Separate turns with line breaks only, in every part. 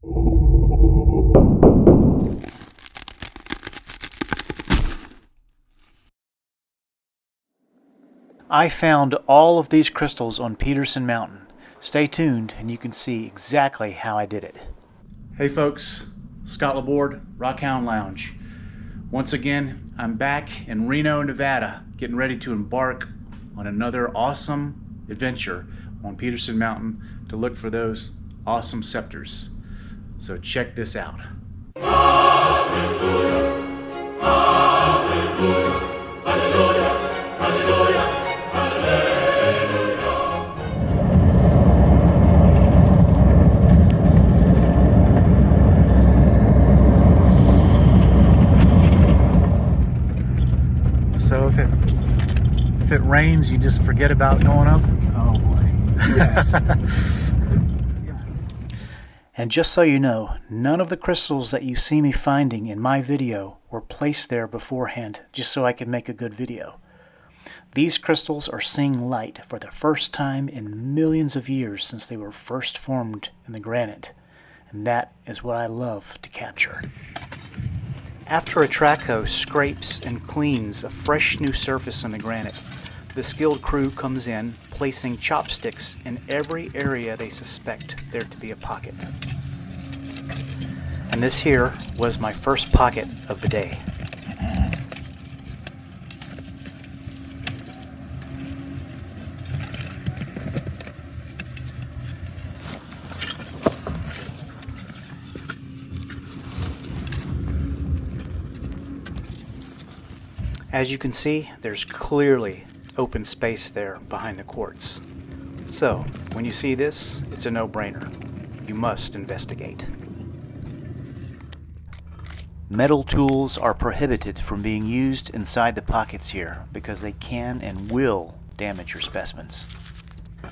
I found all of these crystals on Petersen Mountain. Stay tuned and you can see exactly how I did it. Hey folks, Scott Laborde, Rockhound Lounge. Once again, I'm back in Reno, Nevada, getting ready to embark on another awesome adventure on Petersen Mountain to look for those awesome scepters. So check this out. Hallelujah, hallelujah, hallelujah, hallelujah. So if it rains, you just forget about going up? Oh boy. Yes. And just so you know, none of the crystals that you see me finding in my video were placed there beforehand just so I could make a good video. These crystals are seeing light for the first time in millions of years since they were first formed in the granite. And that is what I love to capture. After a track hoe scrapes and cleans a fresh new surface on the granite, the skilled crew comes in, placing chopsticks in every area they suspect there to be a pocket. And this here was my first pocket of the day. As you can see, there's clearly open space there behind the quartz. So, when you see this, it's a no-brainer. You must investigate. Metal tools are prohibited from being used inside the pockets here because they can and will damage your specimens.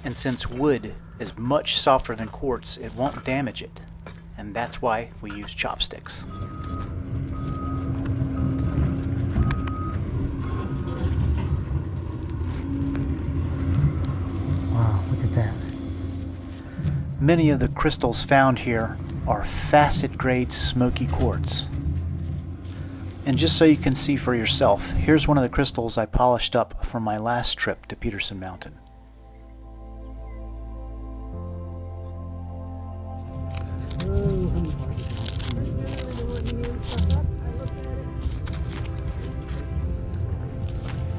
And since wood is much softer than quartz, it won't damage it. And that's why we use chopsticks. Many of the crystals found here are facet-grade smoky quartz. And just so you can see for yourself, here's one of the crystals I polished up from my last trip to Petersen Mountain.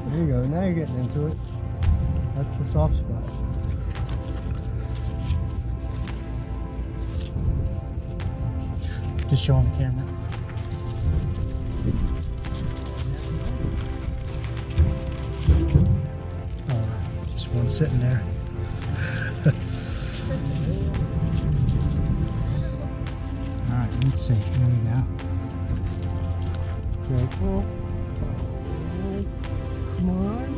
There you go, now you're getting into it. That's the soft spot.
Just show on the camera.
Oh, just one sitting there. Alright, let's see. Here we go. Very cool. Come on.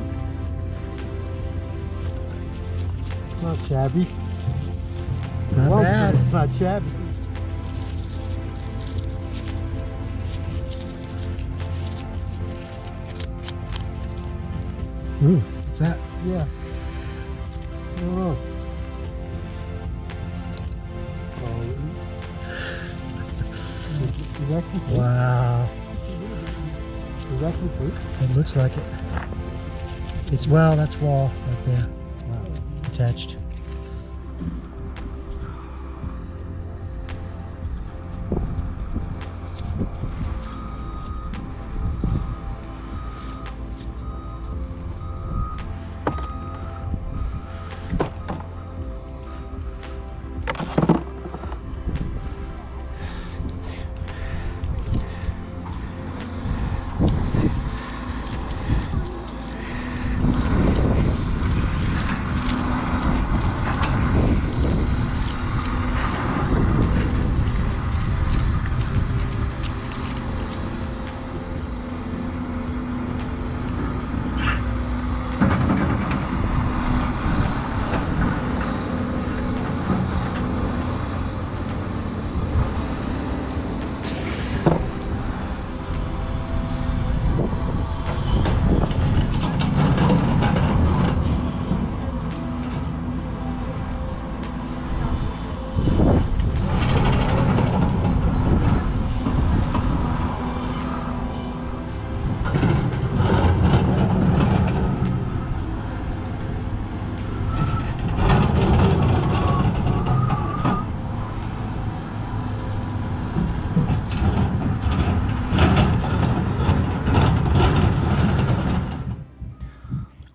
It's not shabby. Not bad. It's not shabby. Ooh, what's that? Yeah. Oh. Is that complete? Wow. Is that complete? It looks like it. It's, well, that's wall right there. Wow. Attached.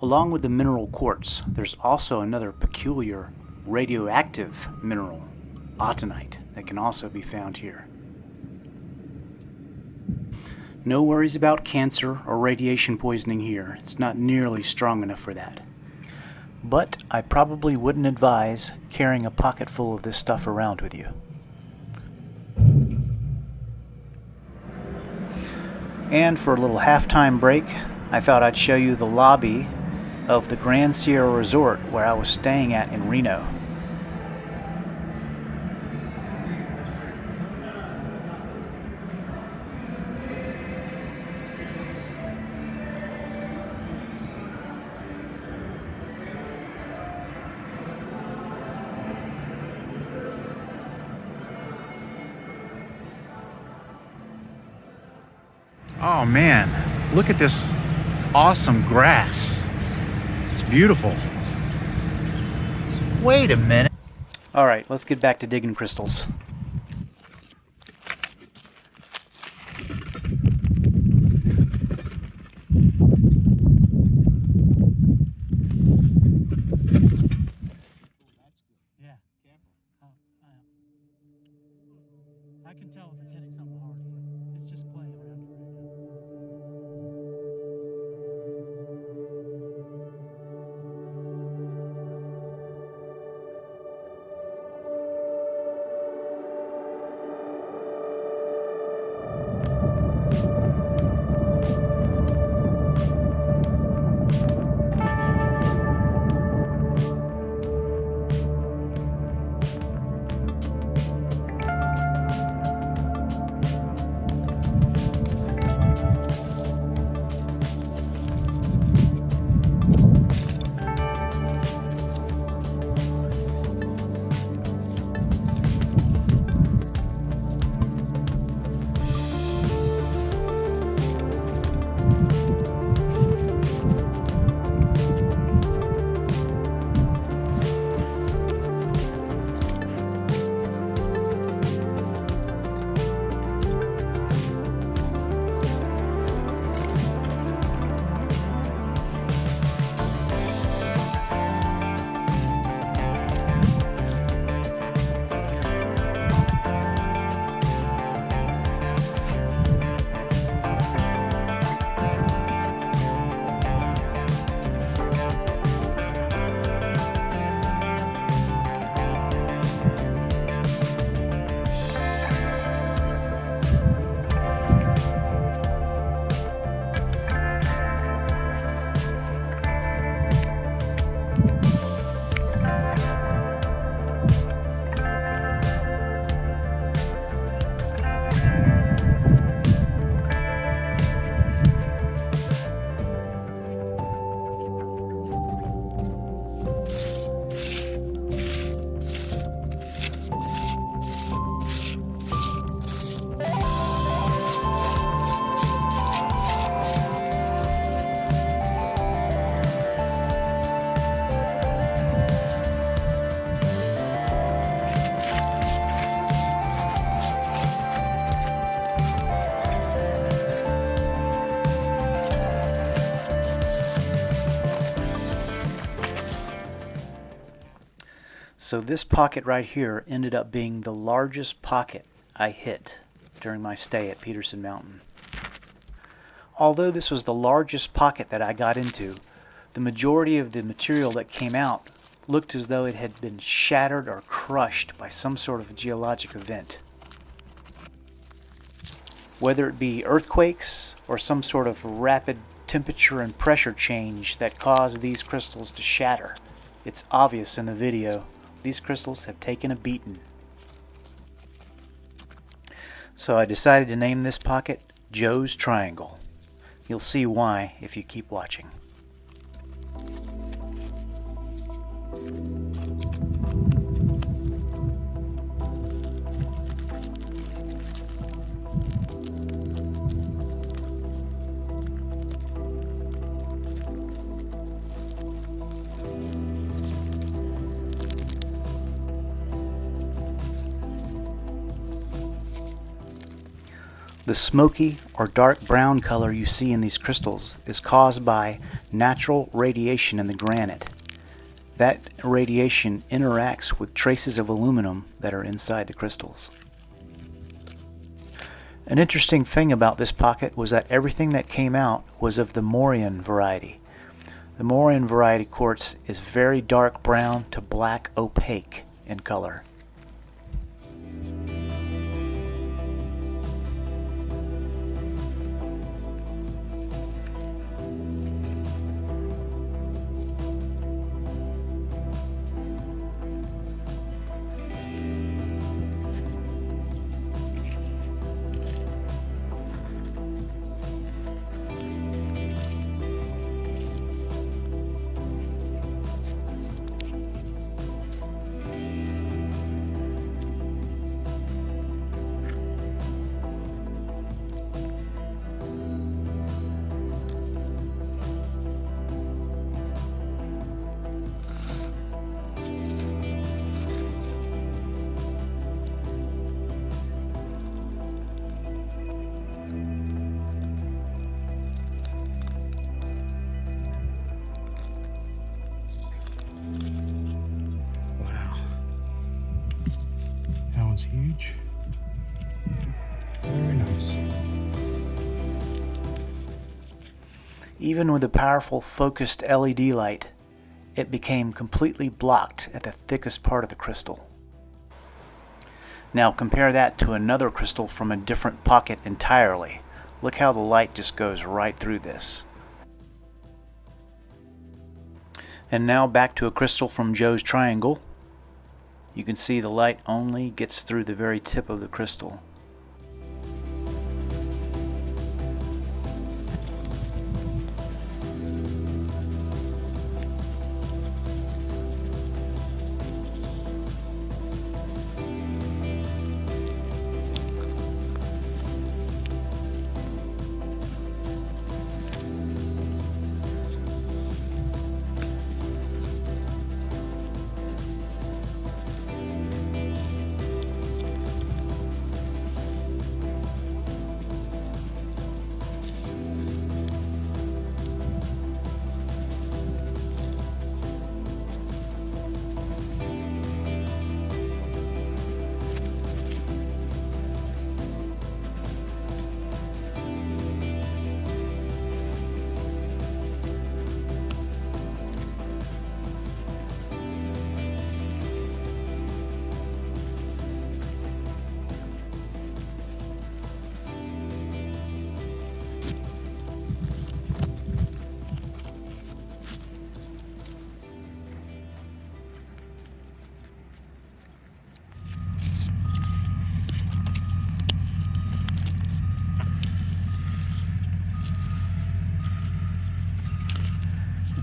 Along with the mineral quartz, there's also another peculiar radioactive mineral, autunite, that can also be found here. No worries about cancer or radiation poisoning here. It's not nearly strong enough for that. But I probably wouldn't advise carrying a pocket full of this stuff around with you. And for a little halftime break, I thought I'd show you the lobby of the Grand Sierra Resort where I was staying at in Reno.
Oh man, look at this awesome grass. It's beautiful. Wait a minute.
Alright, let's get back to digging crystals.
Yeah, careful. I can tell if it's hitting something hard, but it's just clay around it right now.
So this pocket right here ended up being the largest pocket I hit during my stay at Petersen Mountain. Although this was the largest pocket that I got into, the majority of the material that came out looked as though it had been shattered or crushed by some sort of geologic event. Whether it be earthquakes or some sort of rapid temperature and pressure change that caused these crystals to shatter, it's obvious in the video. These crystals have taken a beating. So I decided to name this pocket Joe's Triangle. You'll see why if you keep watching. The smoky or dark brown color you see in these crystals is caused by natural radiation in the granite. That radiation interacts with traces of aluminum that are inside the crystals. An interesting thing about this pocket was that everything that came out was of the Moran variety. The Moran variety quartz is very dark brown to black opaque in color.
Huge. Very nice.
Even with the powerful focused LED light, it became completely blocked at the thickest part of the crystal. Now compare that to another crystal from a different pocket entirely. Look how the light just goes right through this. And now back to a crystal from Joe's triangle. You can see the light only gets through the very tip of the crystal.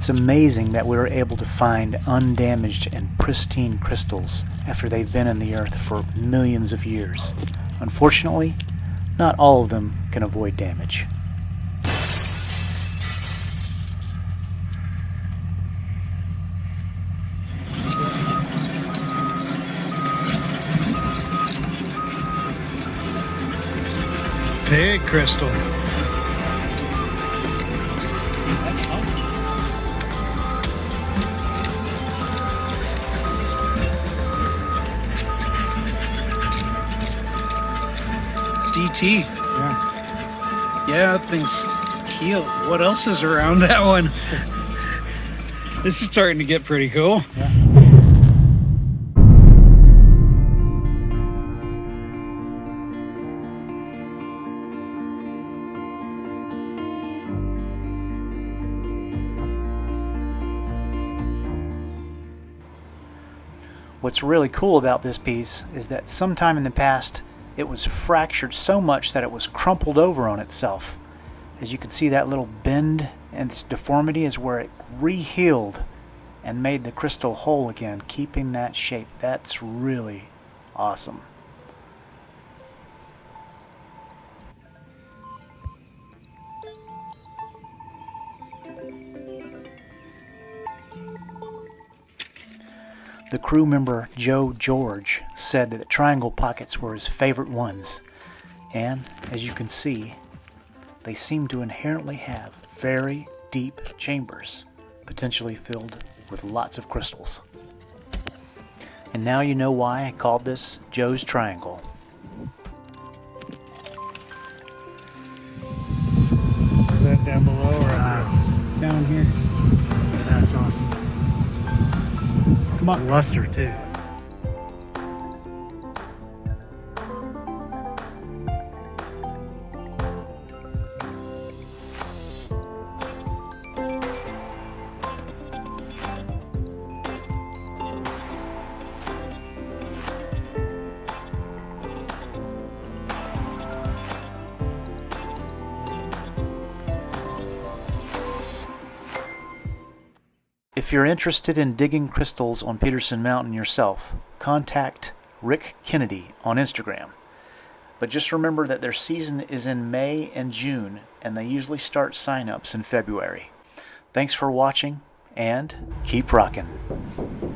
It's amazing that we were able to find undamaged and pristine crystals after they've been in the earth for millions of years. Unfortunately, not all of them can avoid damage.
Big crystal. DT. Yeah, that thing's healed. What else is around that one? This is starting to get pretty cool.
Yeah.
What's really cool about this piece is that sometime in the past it was fractured so much that it was crumpled over on itself. As you can see, that little bend and this deformity is where it re-healed and made the crystal whole again, keeping that shape. That's really awesome. The crew member Joe George said that the triangle pockets were his favorite ones, and as you can see, they seem to inherently have very deep chambers, potentially filled with lots of crystals. And now you know why I called this Joe's Triangle.
Is that down below or
Down here.
That's awesome.
Come on.
Luster too.
If you're interested in digging crystals on Petersen Mountain yourself, contact Rick Kennedy on Instagram. But just remember that their season is in May and June, and they usually start sign-ups in February. Thanks for watching, and keep rocking.